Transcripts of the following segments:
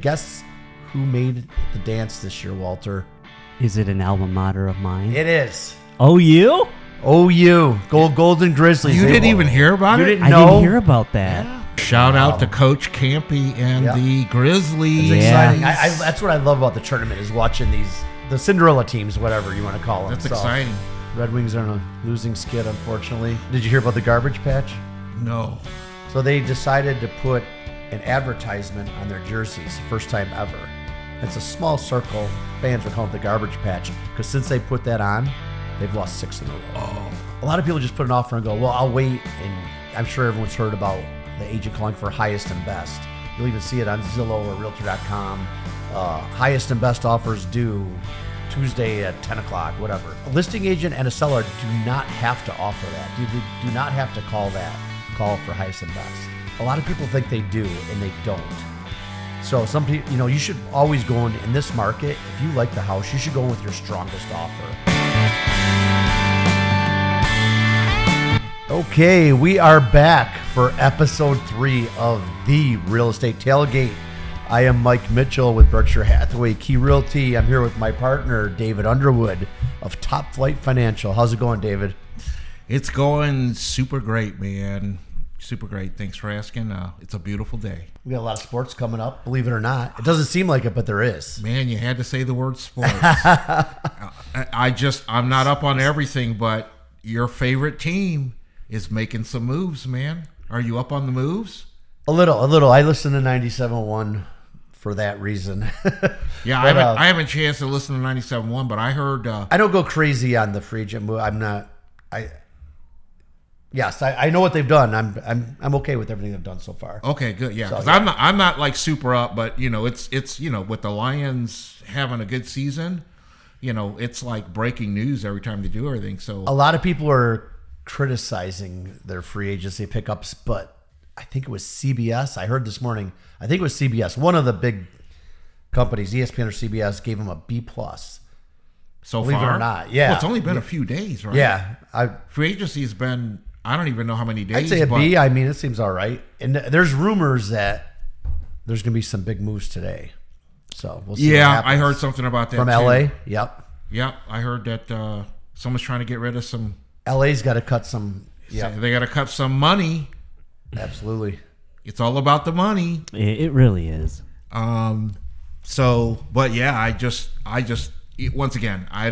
Guess who made the dance this year, Walter? Is it an alma mater of mine? It is. OU? OU. Golden Grizzlies. You didn't even hear about it? didn't I know? didn't hear about that. Shout out to Coach Campy and the Grizzlies. It's Yeah. exciting. That's what I love about the tournament is watching the Cinderella teams, whatever you want to call them. That's exciting. Red Wings are on a losing skid, unfortunately. Did you hear about the garbage patch? No. So they decided to put an advertisement on their jerseys, first time ever. It's a small circle. Fans are calling it the garbage patch because since they put that on, they've lost 6 in a row. Oh. A lot of people just put an offer and go, well, I'll wait. And I'm sure everyone's heard about the agent calling for highest and best. You'll even see it on Zillow or Realtor.com. Highest and best offers due Tuesday at 10 o'clock, whatever. A listing agent and a seller do not have to offer that. Do not have to call for highest and best. A lot of people think they do, and they don't. So some people, you should always go in this market. If you like the house, you should go in with your strongest offer. Okay, we are back for episode 3 of the Real Estate Tailgate. I am Mike Mitchell with Berkshire Hathaway Key Realty. I'm here with my partner, David Underwood of Top Flight Financial. How's it going, David? It's going super great, man. Super great. Thanks for asking. It's a beautiful day. We got a lot of sports coming up, believe it or not. It doesn't seem like it, but there is. Man, you had to say the word sports. I'm not up on everything, but your favorite team is making some moves, man. Are you up on the moves? A little. I listen to 97.1 for that reason. Yeah, but, I haven't a chance to listen to 97.1, but I heard... I don't go crazy on the free agent move. I'm not... Yes, I know what they've done. I'm okay with everything they've done so far. Okay, good. Yeah, because So, yeah. I'm not like super up, but it's with the Lions having a good season, it's like breaking news every time they do everything. So A lot of people are criticizing their free agency pickups, but I think it was CBS. I heard this morning. I think it was CBS. One of the big companies, ESPN or CBS, gave them a B+. so Believe far, it or not, yeah. Well, it's only been a few days, right? Yeah, Free agency's been I don't even know how many days. I'd say a but B. I mean, it seems all right. And there's rumors that there's going to be some big moves today. So we'll see. Yeah, what I happens. heard something about that From too. LA. Yep. Yep, I heard that someone's trying to get rid of some. LA's got to cut some. Yeah, They got to cut some money. absolutely. It's all about the money. It really is. But yeah, I just once again, I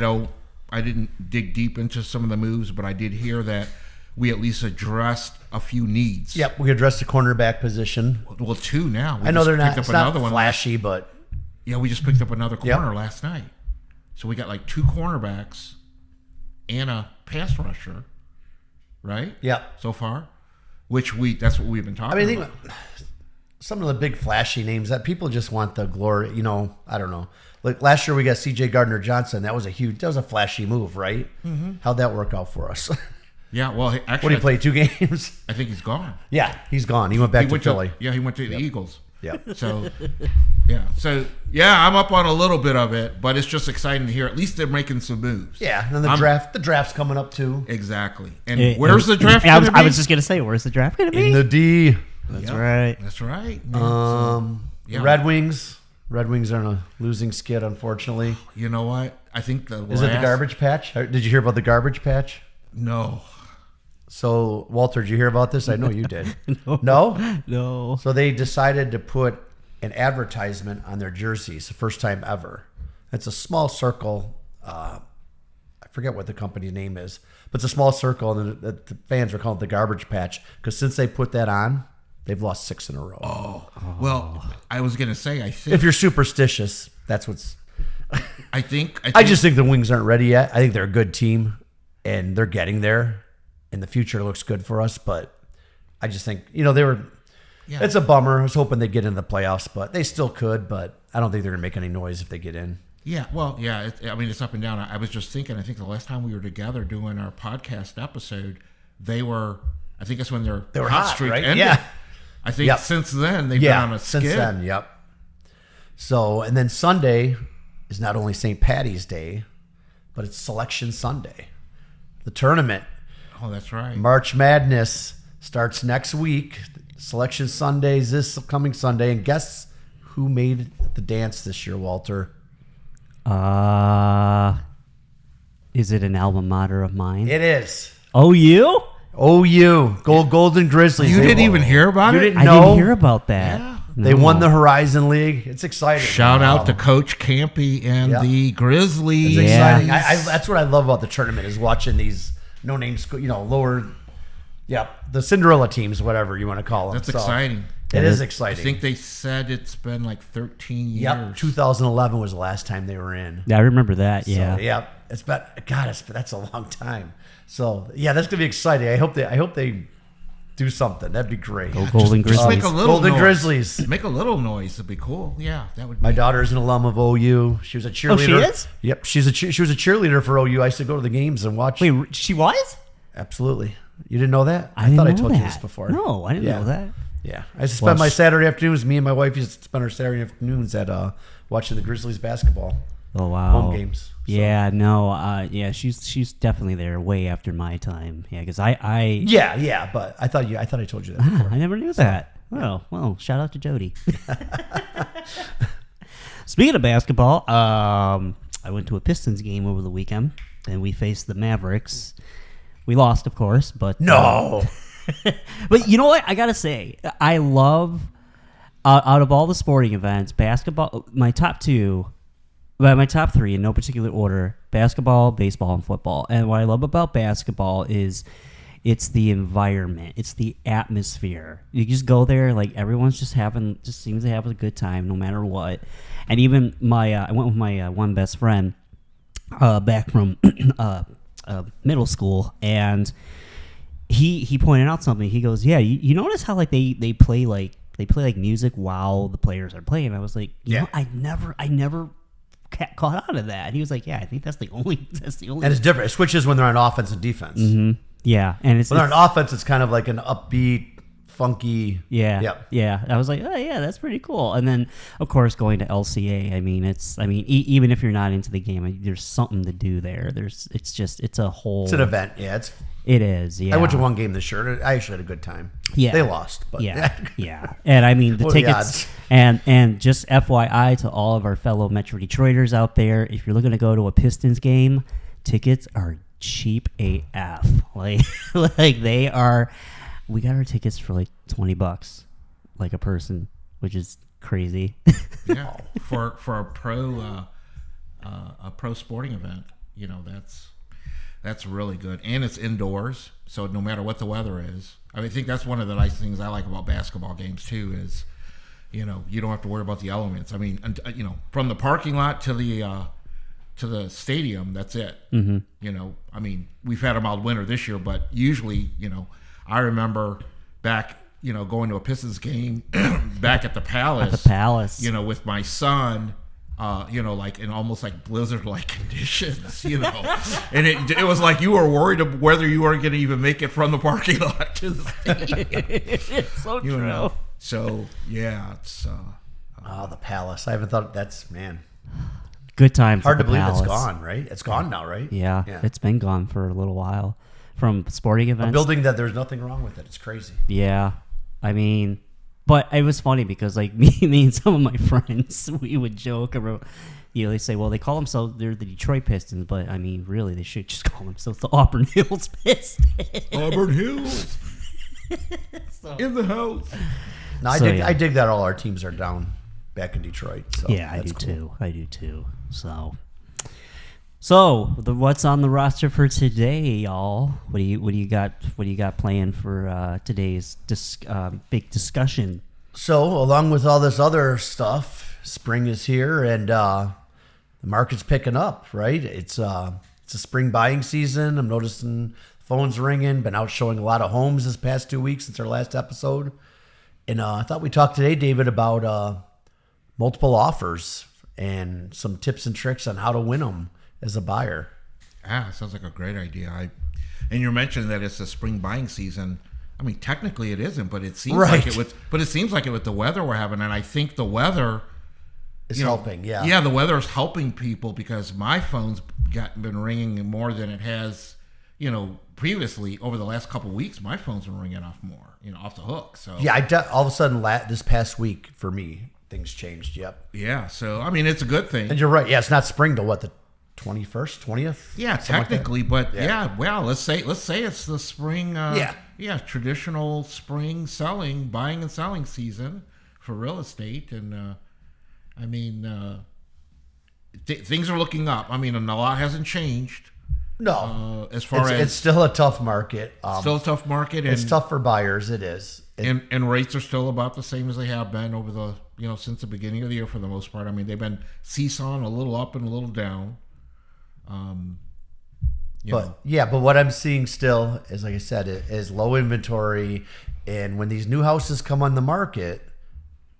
didn't dig deep into some of the moves, but I did hear that we at least addressed a few needs. Yep, we addressed the cornerback position. Well, 2 now. We I know just they're not. picked It's up not another one. flashy, but Yeah, we just picked up another Yep. corner last night. So we got like 2 cornerbacks and a pass rusher, right? yep. So far, that's what we've been talking I mean, about. some of the big flashy names that people just want the glory. I don't know. Like last year, we got C.J. Gardner-Johnson. That was a flashy move, right? Mm-hmm. How'd that work out for us? Yeah, well, actually, What did he play? 2 games? I think he's gone. Yeah, he's gone. He went back He to went Philly. he went to the Eagles. Yeah. So, I'm up on a little bit of it, but it's just exciting to hear. At least they're making some moves. Yeah, and the draft's coming up too. Exactly. And where's the draft I going to be? was just going to say, where's the draft going to be? In the D. That's right. That's right. man. The Red Wings are on a losing skid, unfortunately. You know what? I think Is it the garbage patch? Did you hear about the garbage patch? No. So, Walter, did you hear about this? I know you did. No? No. So they decided to put an advertisement on their jerseys, the first time ever. It's a small circle. I forget what the company name is, but it's a small circle, and the fans are calling it the garbage patch because since they put that on, they've lost 6 in a row. Oh. Well, I was going to say, I think. If you're superstitious, that's what's... I think. I just think the Wings aren't ready yet. I think they're a good team, and they're getting there, and the future looks good for us. But I just think, they were. Yeah. It's a bummer. I was hoping they'd get into the playoffs, but they still could. But I don't think they're going to make any noise if they get in. Yeah, well, yeah. It's up and down. I was just thinking. I think the last time we were together doing our podcast episode, they were. I think that's when They were hot, streak right? ended. Yeah. I think Yep. since then they've been on a skid. Since then, yep. So, and then Sunday is not only St. Patty's Day, but it's Selection Sunday. The tournament, Oh, that's right. March Madness, starts next week. Selection Sunday is this coming Sunday, and guess who made the dance this year, Walter? Is it an alma mater of mine? It is. OU? OU, Golden Grizzlies. You didn't even hear about You it? didn't I know? didn't hear about that. Yeah. They won the Horizon League. It's exciting. Shout out to Coach Campy and Yeah. the Grizzlies. It's Yeah. exciting. That's what I love about the tournament is watching these no-name school, lower, the Cinderella teams, whatever you want to call them. That's So, exciting. It is I exciting. think they said it's been like 13 years. Yep, 2011 was the last time they were in. Yeah, I remember that. Yeah. So, yeah, it's been that's a long time. So yeah, that's gonna be exciting. I hope they do something. That'd be great. Go Golden Just Grizzlies. make a little Golden noise. Grizzlies. Make a little noise. It'd be cool. Yeah, that would. My be. daughter's an alum of OU. She was a cheerleader. she is? Yep, she was a cheerleader for OU. I used to go to the games and watch. Wait, she was? Absolutely. You didn't know that? I didn't thought I know told you that. this before. No, I didn't know that. Yeah, I used to spend my Saturday afternoons. Me and my wife used to spend our Saturday afternoons at watching the Grizzlies basketball Oh wow. home games. So, Yeah, no, she's definitely there way after my time. Yeah, because I yeah, but I thought I told you that before. I never knew that. Oh, well, shout out to Jody. Speaking of basketball, I went to a Pistons game over the weekend, and we faced the Mavericks. We lost, of course, but No. but you know what? I gotta say, I love out of all the sporting events, basketball. My top three in no particular order: basketball, baseball, and football. And what I love about basketball is it's the environment, it's the atmosphere. You just go there, like everyone's just seems to have a good time no matter what. And even I went with my one best friend back from middle school, and he pointed out something. He goes, "Yeah, you notice how like they play like music while the players are playing?" I was like, Yeah. I never caught on to that. And he was like, "Yeah, I think that's the only." And it's different. It switches when they're on offense and defense. Mm-hmm. Yeah, and When they're on offense, it's kind of like an upbeat, funky. Yeah, Yep. yeah. I was like, oh yeah, that's pretty cool. And then, of course, going to LCA. I mean, even if you're not into the game, there's something to do there. It's a whole. It's an event. Yeah, It is. Yeah. I went to one game this year. I actually had a good time. Yeah. They lost, but Yeah, yeah. And I mean, the What are the tickets. odds? And just FYI to all of our fellow Metro Detroiters out there, if you're looking to go to a Pistons game, tickets are cheap AF. Like they are. We got our tickets for like $20, like a person, which is crazy. Yeah, for a pro sporting event, that's really good, and it's indoors, so no matter what the weather is. I think that's one of the nice things I like about basketball games too is, you don't have to worry about the elements. I mean, from the parking lot to the stadium, that's it. Mm-hmm. I mean, we've had a mild winter this year, but usually, I remember back, going to a Pistons game back at the Palace. At the Palace. With my son, like in almost like blizzard-like conditions, and it was like you were worried of whether you were going to even make it from the parking lot to the stadium. It's so true. So yeah, it's the Palace. I haven't thought that's man. Good times. Hard at to the believe Palace. it's gone, right? It's gone now, right? Yeah, it's been gone for a little while from sporting events. A building that there's nothing wrong with it. It's crazy. Yeah, I mean, but it was funny because like me and some of my friends, we would joke about, they say, well, they call themselves, they're the Detroit Pistons, but I mean, really, they should just call themselves the Auburn Hills Pistons. Auburn Hills in the house. No, I dig that all our teams are down back in Detroit. So Yeah, I that's do cool. too. I do too. So what's on the roster for today, y'all? What do you got planned for today's big discussion? So, along with all this other stuff, spring is here and the market's picking up, right? It's a spring buying season. I'm noticing phones ringing. Been out showing a lot of homes this past 2 weeks since our last episode. And I thought we talked today, David, about multiple offers and some tips and tricks on how to win them as a buyer. Sounds like a great idea. And you're mentioning that it's a spring buying season. I mean, technically it isn't, but it seems like it with. But it seems like it with the weather we're having, and I think the weather is helping. Yeah, yeah, the weather is helping people because my phone's been ringing more than it has, previously over the last couple of weeks. My phone's been ringing off more, off the hook. So yeah, all of a sudden this past week for me, things changed. Yep. Yeah. So I mean, it's a good thing. And you're right. Yeah, it's not spring till what, the 21st, 20th? Yeah, technically, but well, let's say it's the spring. Traditional spring buying and selling season for real estate, and I mean, things are looking up. I mean, and a lot hasn't changed. No, as far as it's still a tough market. Still a tough market. It's tough for buyers. It is. And rates are still about the same as they have been over the since the beginning of the year for the most part. I mean, they've been seesawing a little up and a little down. But what I'm seeing still is, like I said, is low inventory, and when these new houses come on the market,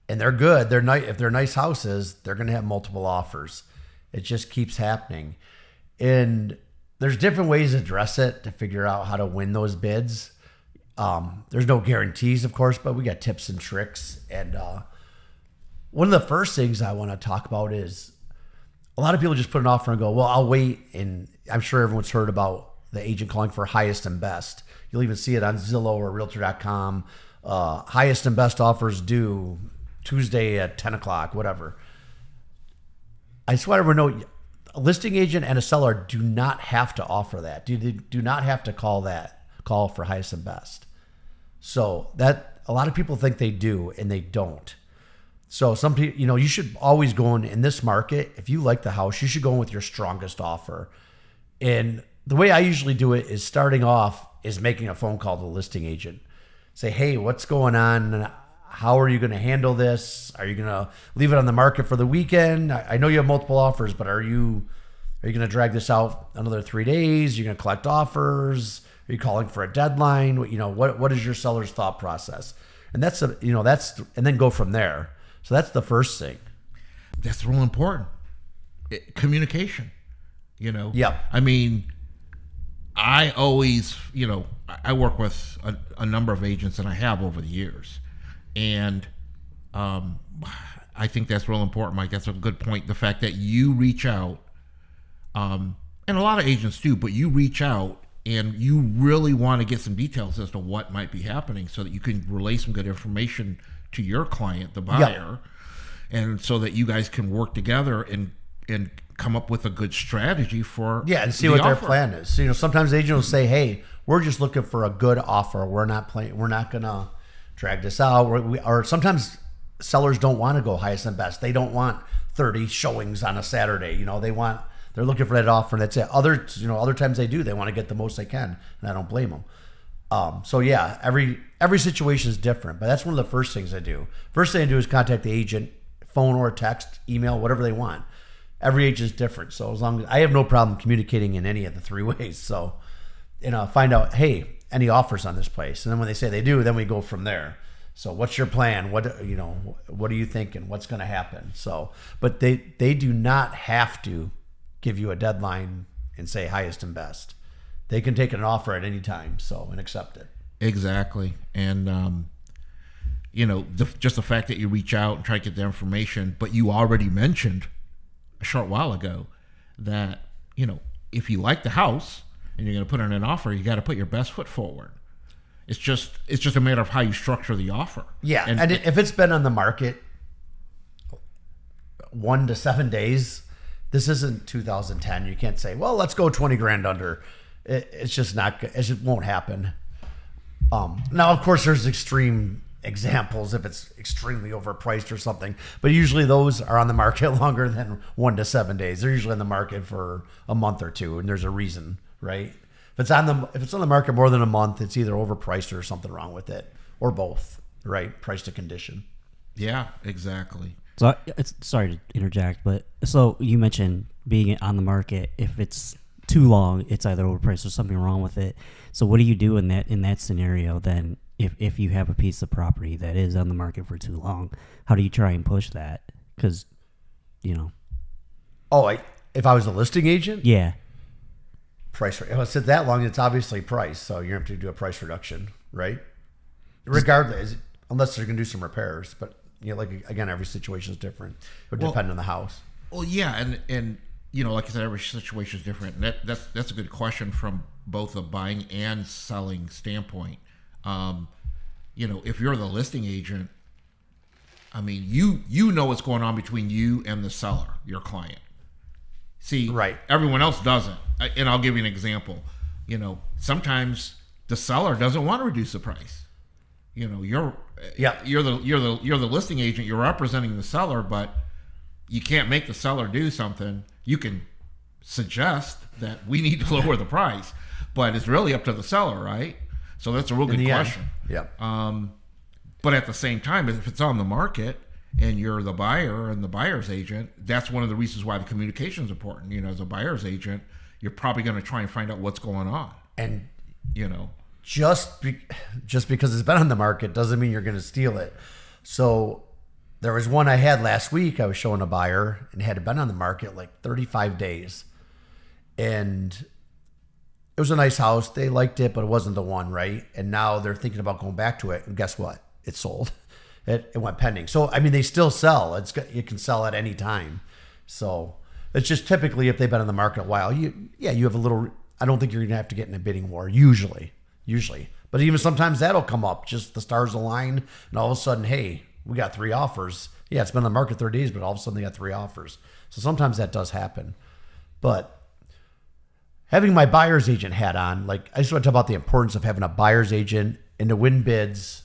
and they're good, they're nice. If they're nice houses, they're going to have multiple offers. It just keeps happening, and there's different ways to address it to figure out how to win those bids. There's no guarantees, of course, but we got tips and tricks. And one of the first things I want to talk about is a lot of people just put an offer and go, well, I'll wait. And I'm sure everyone's heard about the agent calling for highest and best. You'll even see it on Zillow or Realtor.com. Highest and best offers due Tuesday at 10 o'clock, whatever. I just want everyone to know, a listing agent and a seller do not have to offer that. Do not have to call for highest and best. So that a lot of people think they do, and they don't. So some people, you should always go in this market. If you like the house, you should go in with your strongest offer. And the way I usually do it is starting off is making a phone call to the listing agent. Say, hey, what's going on? How are you going to handle this? Are you going to leave it on the market for the weekend? I know you have multiple offers, but are you going to drag this out another 3 days? Are you going to collect offers? Are you calling for a deadline? What is your seller's thought process? And and then go from there. So that's the first thing. That's real important. Communication. Yep. I mean, I always, I work with a number of agents, and I have over the years. And I think that's real important, Mike. That's a good point. The fact that you reach out, and a lot of agents do, but you reach out and you really want to get some details as to what might be happening so that you can relay some good information to your client, the buyer, and so that you guys can work together and come up with a good strategy for and see what their plan is. So, sometimes the agent will say, hey, we're just looking for a good offer. We're not gonna drag this out. Or sometimes sellers don't want to go highest and best. They don't want 30 showings on a Saturday. They're looking for that offer, and that's it. Other times they do. They want to get the most they can, and I don't blame them. Every situation is different, but that's one of the first things I do. First thing I do is contact the agent, phone or text, email, whatever they want. Every agent is different, so as long as I have no problem communicating in any of the three ways. So, find out, hey, any offers on this place, and then when they say they do, then we go from there. So, what's your plan? What are you thinking? What's going to happen? So, but they do not have to give you a deadline and say highest and best. They can take an offer at any time, and accept it. Exactly. And, just the fact that you reach out and try to get the information, but you already mentioned a short while ago that, if you like the house and you're going to put in an offer, you got to put your best foot forward. It's just a matter of how you structure the offer. Yeah. And if it's been on the market 1 to 7 days, this isn't 2010. You can't say, well, let's go 20 grand under. It's just not good. It just won't happen. Now, of course, there's extreme examples if it's extremely overpriced or something, but usually those are on the market longer than 1 to 7 days. They're usually on the market for a month or two, and there's a reason, right? If it's on the market more than a month, it's either overpriced or something wrong with it, or both, right? Price to condition. Yeah, exactly. So, sorry to interject, but so you mentioned being on the market. If it's too long, it's either overpriced or something wrong with it. So what do you do in that scenario then? If you have a piece of property that is on the market for too long, how do you try and push that? Because, if I was a listing agent, price. If it's that long, it's obviously price. So you have to do a price reduction, right? Regardless, unless they're going to do some repairs, but. Again, every situation is different. It would depend on the house. Well, yeah, and like I said, every situation is different. And that's a good question from both a buying and selling standpoint. If you're the listing agent, I mean, you know what's going on between you and the seller, your client. See, Right. everyone else doesn't. And I'll give you an example. You know, sometimes the seller doesn't want to reduce the price. You know, you're the listing agent. You're representing the seller, but you can't make the seller do something. You can suggest that we need to lower the price, but it's really up to the seller, right? So that's a real good question. Yeah. But at the same time, if it's on the market and you're the buyer and the buyer's agent, that's one of the reasons why the communication is important. You know, as a buyer's agent, you're probably going to try and find out what's going on. And You know, just because it's been on the market doesn't mean you're going to steal it. So there was one I had last week. I was showing a buyer and had been on the market like 35 days. And it was a nice house. They liked it, but it wasn't the one, right? And now they're thinking about going back to it. And guess what? It sold. It went pending. So, I mean, they still sell. You can sell at any time. So it's just typically if they've been on the market a while, you have a little, I don't think you're going to have to get in a bidding war usually. But even sometimes that'll come up. Just the stars align and all of a sudden, hey, we got 3 offers. Yeah, it's been on the market 30 days, but all of a sudden they got 3 offers. So sometimes that does happen. But having my buyer's agent hat on, like I just want to talk about the importance of having a buyer's agent and to win bids.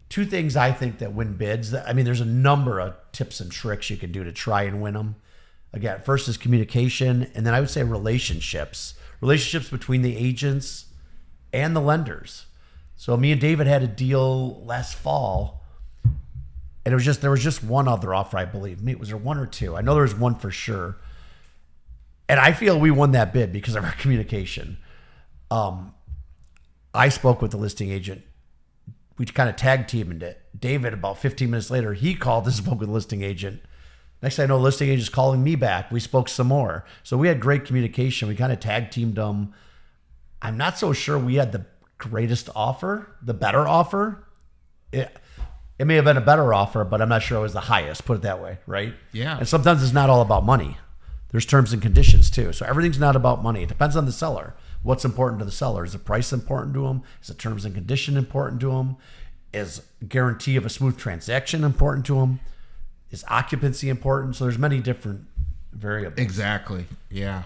2 things I think that win bids. I mean, there's a number of tips and tricks you can do to try and win them. Again, first is communication, and then I would say relationships between the agents and the lenders. So me and David had a deal last fall, and there was just one other offer, I believe. Was there 1 or 2? I know there was 1 for sure. And I feel we won that bid because of our communication. I spoke with the listing agent. We kind of tag teamed it. David, about 15 minutes later, he called and spoke with the listing agent. Next thing I know, the listing agent's calling me back. We spoke some more. So we had great communication. We kind of tag teamed them. I'm not so sure we had the greatest offer, the better offer. It may have been a better offer, but I'm not sure it was the highest, put it that way, right? Yeah. And sometimes it's not all about money. There's terms and conditions too. So everything's not about money. It depends on the seller. What's important to the seller? Is the price important to them? Is the terms and condition important to them? Is guarantee of a smooth transaction important to them? Is occupancy important? So there's many different variables. exactly. Yeah.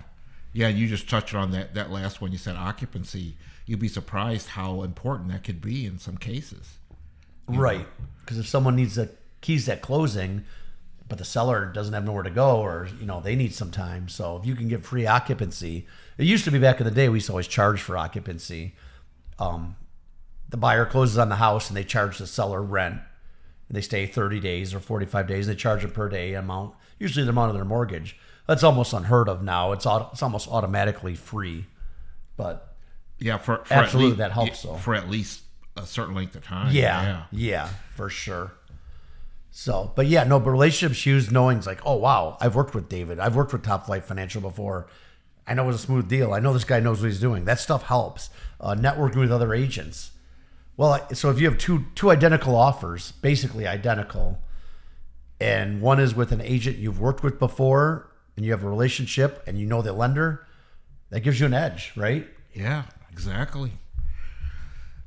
Yeah, you just touched on that last one. You said occupancy. You'd be surprised how important that could be in some cases. Right. Because if someone needs the keys at closing, but the seller doesn't have nowhere to go, or they need some time. So if you can get free occupancy, it used to be back in the day we used to always charge for occupancy. The buyer closes on the house and they charge the seller rent. And they stay 30 days or 45 days. They charge a per day amount, usually the amount of their mortgage. That's almost unheard of now. It's almost automatically free. But Yeah, for absolutely at least, that helps. So for at least a certain length of time. yeah, for sure. So, but relationships used knowing it's like, oh wow, I've worked with David. I've worked with Top Flight Financial before. I know it was a smooth deal. I know this guy knows what he's doing. That stuff helps. Networking with other agents. Well, so if you have two identical offers, basically identical, and one is with an agent you've worked with before, and you have a relationship, and you know the lender, that gives you an edge, right? Yeah, exactly.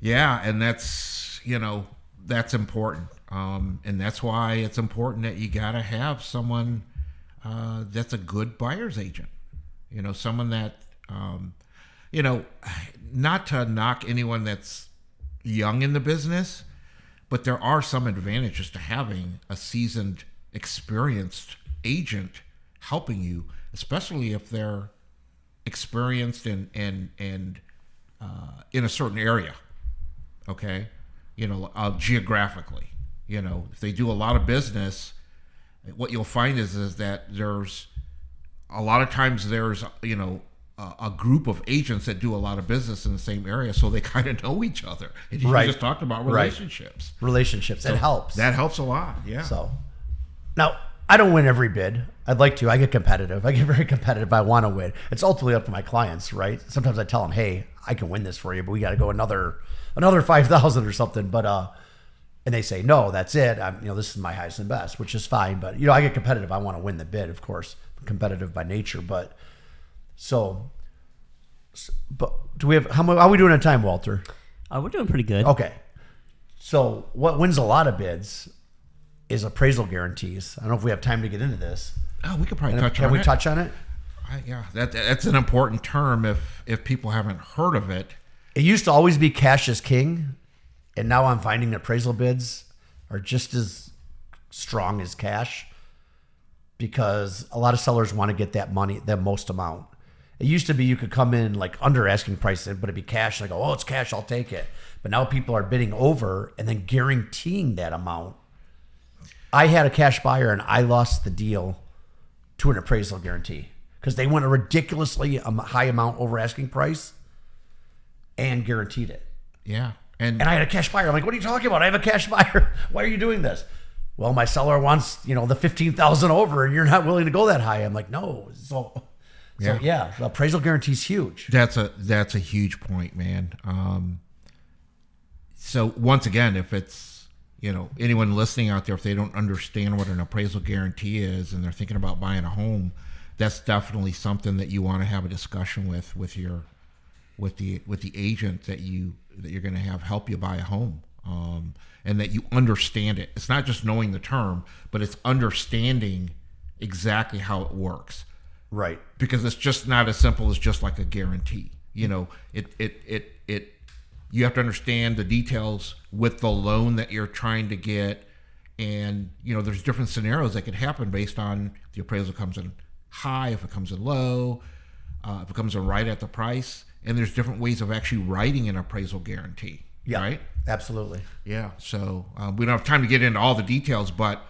Yeah, and that's that's important, and that's why it's important that you got to have someone that's a good buyer's agent. Someone that not to knock anyone that's young in the business, but there are some advantages to having a seasoned, experienced agent helping you, especially if they're experienced and in a certain area. Okay, geographically, if they do a lot of business, what you'll find is that there's a lot of times there's a group of agents that do a lot of business in the same area, so they kind of know each other. And you just talked about relationships. Relationships, it helps. That helps a lot, yeah. So, now, I don't win every bid. I'd like to. I get competitive. I get very competitive. I want to win. It's ultimately up to my clients, right? Sometimes I tell them, hey, I can win this for you, but we got to go another 5,000 or something. But, and they say, no, that's it. This is my highest and best, which is fine. But, I get competitive. I want to win the bid, of course. I'm competitive by nature, but... But do we have how are we doing on time, Walter? We're doing pretty good. Okay. So what wins a lot of bids is appraisal guarantees. I don't know if we have time to get into this. Oh, we could probably touch on it. Can we touch on it? Yeah, that's an important term if people haven't heard of it. It used to always be cash is king, and now I'm finding appraisal bids are just as strong as cash because a lot of sellers want to get that money, the most amount. It used to be you could come in like under asking price, but it'd be cash, and I go, oh, it's cash, I'll take it. But now people are bidding over and then guaranteeing that amount. I had a cash buyer, and I lost the deal to an appraisal guarantee because they went a ridiculously high amount over asking price and guaranteed it. Yeah. And I had a cash buyer. I'm like, what are you talking about? I have a cash buyer. Why are you doing this? Well, my seller wants, the 15,000 over, and you're not willing to go that high. I'm like, no. So yeah, the appraisal guarantee is huge. That's a huge point, man. So once again, if it's, anyone listening out there, if they don't understand what an appraisal guarantee is and they're thinking about buying a home, that's definitely something that you want to have a discussion with the agent that you're going to have help you buy a home, and that you understand it. It's not just knowing the term, but it's understanding exactly how it works. Right. Because it's just not as simple as just like a guarantee. You have to understand the details with the loan that you're trying to get, and there's different scenarios that could happen based on if the appraisal comes in high, if it comes in low, if it comes in right at the price. And there's different ways of actually writing an appraisal guarantee. Yeah, right? Absolutely. Yeah. So we don't have time to get into all the details, but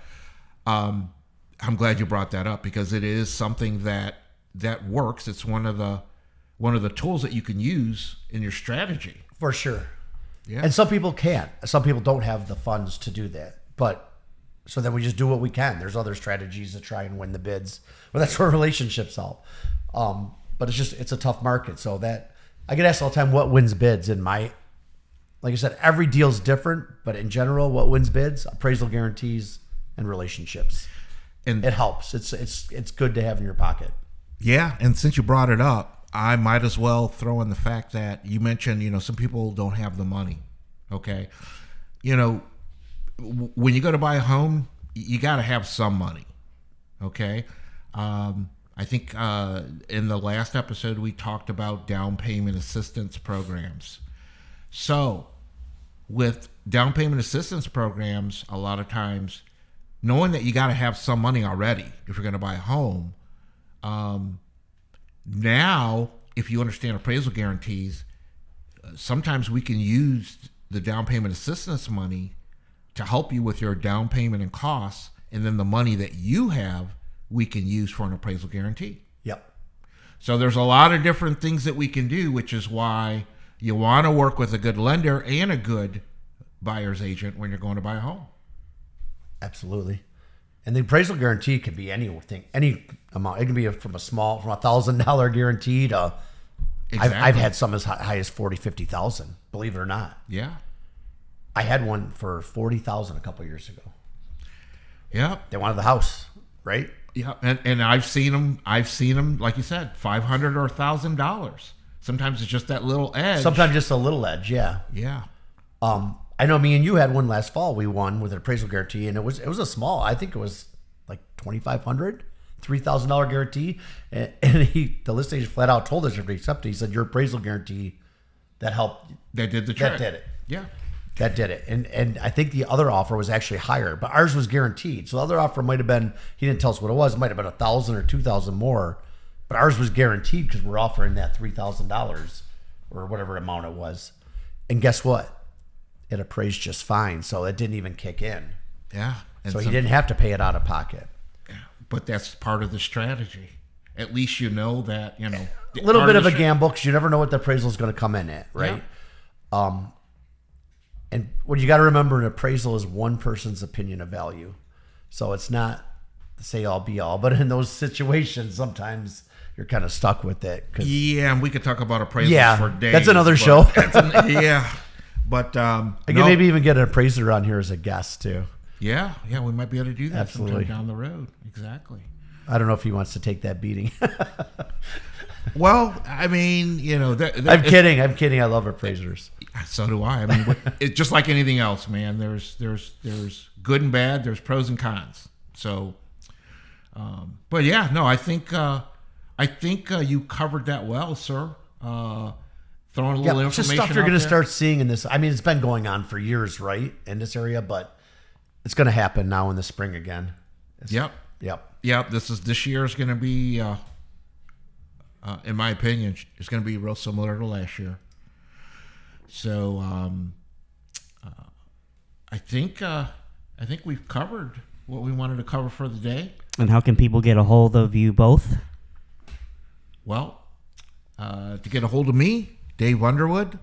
I'm glad you brought that up because it is something that works. It's one of the tools that you can use in your strategy. For sure. Yeah. And some people can't. Some people don't have the funds to do that. But so then we just do what we can. There's other strategies to try and win the bids. Well, that's where relationships help. But it's a tough market. So that I get asked all the time, what wins bids? And like I said, every deal's different, but in general, what wins bids? Appraisal guarantees and relationships. And it helps. It's good to have in your pocket. Yeah. And since you brought it up, I might as well throw in the fact that you mentioned, some people don't have the money. Okay. When you go to buy a home, you got to have some money. Okay. I think in the last episode, we talked about down payment assistance programs. So with down payment assistance programs, a lot of times, knowing that you got to have some money already if you're going to buy a home, now, if you understand appraisal guarantees, sometimes we can use the down payment assistance money to help you with your down payment and costs, and then the money that you have, we can use for an appraisal guarantee. Yep. So there's a lot of different things that we can do, which is why you want to work with a good lender and a good buyer's agent when you're going to buy a home. Absolutely. And the appraisal guarantee could be anything, any amount. It can be from $1,000 guarantee to, Exactly. I've had some as high as 40, 50,000, believe it or not. Yeah. I had one for 40,000 a couple years ago. Yeah. They wanted the house, right? Yeah. And I've seen them, like you said, $500 or $1,000. Sometimes it's just that little edge. Sometimes just a little edge. Yeah. Yeah. I know me and you had one last fall. We won with an appraisal guarantee, and it was a small. I think it was like $2,500, $3,000 guarantee. And the listing agent flat out told us if we accepted, he said your appraisal guarantee that helped. That did the trick. That did it. Yeah. That did it. And I think the other offer was actually higher, but ours was guaranteed. So the other offer might have been, he didn't tell us what it was. It might have been $1,000 or $2,000 more, but ours was guaranteed because we're offering that $3,000 or whatever amount it was. And guess what? It appraised just fine, so it didn't even kick in. Yeah. And so he didn't have to pay it out of pocket. Yeah. But that's part of the strategy. At least you know that, a little bit of a gamble because you never know what the appraisal is going to come in at, right? Yeah. And what you got to remember, an appraisal is one person's opinion of value. So it's not the say all be all, but in those situations, sometimes you're kind of stuck with it. Yeah, and we could talk about appraisals for days. That's another show. Yeah. But I can maybe even get an appraiser on here as a guest too. Yeah, we might be able to do that Absolutely. sometime down the road. Exactly. I don't know if he wants to take that beating. Well, I mean, I'm kidding. I love appraisers. So do I. I mean, it's just like anything else, man. There's good and bad. There's pros and cons. So, but yeah, no, I think you covered that well, sir. Throwing a little It's just information stuff you're out going to there. start seeing in this. I mean, it's been going on for years, right, in this area, but it's going to happen now in the spring again. Yep. This year is going to be, in my opinion, it's going to be real similar to last year. So I think we've covered what we wanted to cover for the day. And how can people get a hold of you both? Well, to get a hold of me, Dave Underwood,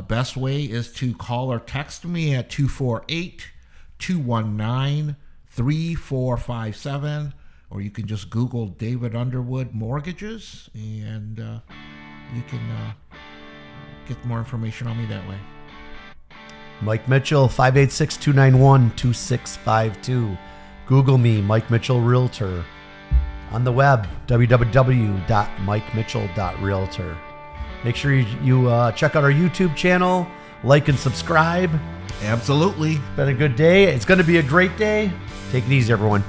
best way is to call or text me at 248-219-3457, or you can just Google David Underwood Mortgages, and you can get more information on me that way. Mike Mitchell, 586-291-2652. Google me, Mike Mitchell Realtor. On the web, www.mikemitchell.realtor. Make sure you check out our YouTube channel, like and subscribe. Absolutely. It's been a good day. It's going to be a great day. Take it easy, everyone.